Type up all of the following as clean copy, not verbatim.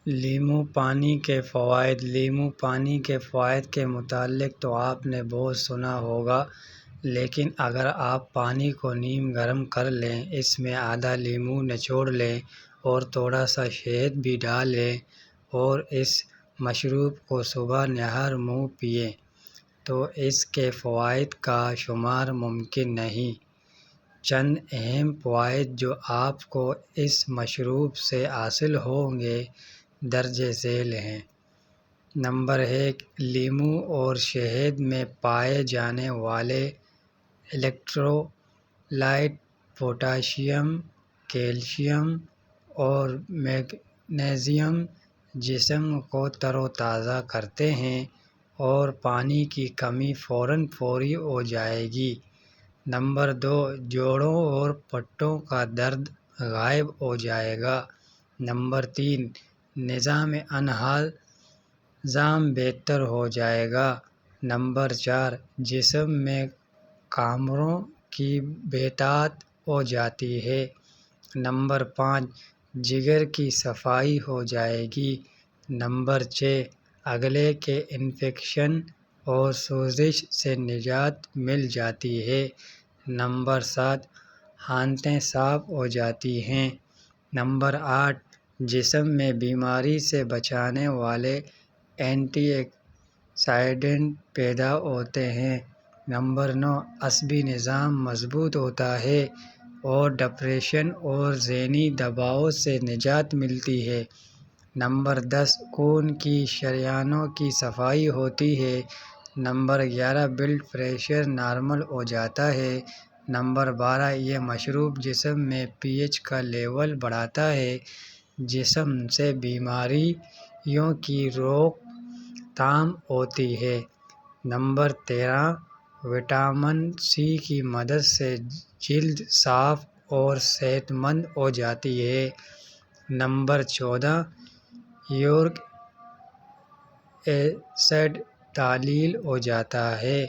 لیمو پانی کے فوائد۔ لیمو پانی کے فوائد کے متعلق تو آپ نے بہت سنا ہوگا، لیکن اگر آپ پانی کو نیم گرم کر لیں، اس میں آدھا لیمو نچوڑ لیں اور تھوڑا سا شہد بھی ڈال لیں اور اس مشروب کو صبح نہار منہ پئیں تو اس کے فوائد کا شمار ممکن نہیں۔ چند اہم فوائد جو آپ کو اس مشروب سے حاصل ہوں گے درج ذیل ہیں۔ نمبر 1، لیمو اور شہد میں پائے جانے والے الیکٹرولائٹ پوٹاشیم، کیلشیم اور میگنیزیم جسم کو تر و تازہ کرتے ہیں اور پانی کی کمی فوراً پوری ہو جائے گی۔ نمبر 2، جوڑوں اور پٹوں کا درد غائب ہو جائے گا۔ نمبر 3، نظام ہضم بہتر ہو جائے گا۔ نمبر 4، جسم میں کامروں کی بہتات ہو جاتی ہے۔ نمبر 5، جگر کی صفائی ہو جائے گی۔ نمبر 6، گلے کے انفیکشن اور سوزش سے نجات مل جاتی ہے۔ نمبر 7، آنتیں صاف ہو جاتی ہیں۔ نمبر 8، جسم میں بیماری سے بچانے والے اینٹی آکسیڈنٹ پیدا ہوتے ہیں۔ نمبر 9، عصبی نظام مضبوط ہوتا ہے اور ڈپریشن اور ذہنی دباؤ سے نجات ملتی ہے۔ نمبر 10، خون کی شریانوں کی صفائی ہوتی ہے۔ نمبر 11، بلڈ پریشر نارمل ہو جاتا ہے۔ نمبر 12، یہ مشروب جسم میں پی ایچ کا لیول بڑھاتا ہے، جسم سے بیماریوں کی روک تھام ہوتی ہے۔ نمبر 13، وٹامن سی کی مدد سے جلد صاف اور صحت مند ہو جاتی ہے۔ نمبر 14، یورک ایسڈ تحلیل ہو جاتا ہے،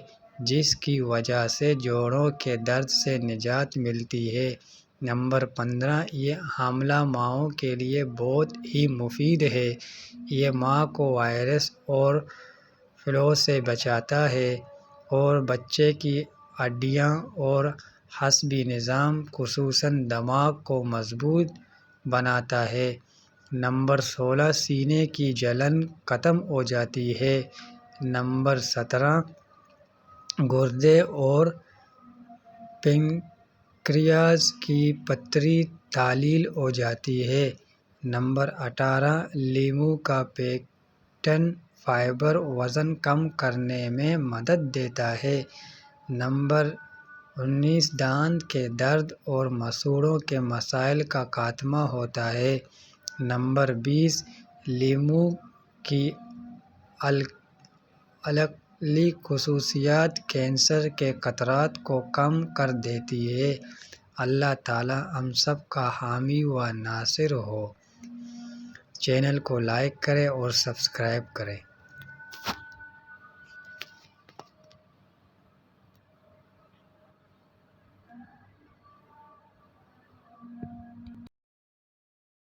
جس کی وجہ سے جوڑوں کے درد سے نجات ملتی ہے۔ نمبر 15، یہ حاملہ ماؤں کے لیے بہت ہی مفید ہے۔ یہ ماں کو وائرس اور فلو سے بچاتا ہے اور بچے کی ہڈیاں اور عصبی نظام خصوصاً دماغ کو مضبوط بناتا ہے۔ نمبر 16، سینے کی جلن ختم ہو جاتی ہے۔ نمبر 17، گردے اور پنکریاس کی پتھری تحلیل ہو جاتی ہے۔ نمبر 18، لیمو کا پیکٹن فائبر وزن کم کرنے میں مدد دیتا ہے۔ نمبر 19، دانت کے درد اور مسوڑھوں کے مسائل کا خاتمہ ہوتا ہے۔ نمبر 20، لیمو کی الکلی خصوصیات کینسر کے خطرات کو کم کر دیتی ہیں۔ اللہ تعالیٰ ہم سب کا حامی و ناصر ہو۔ چینل کو لائک کریں اور سبسکرائب کریں۔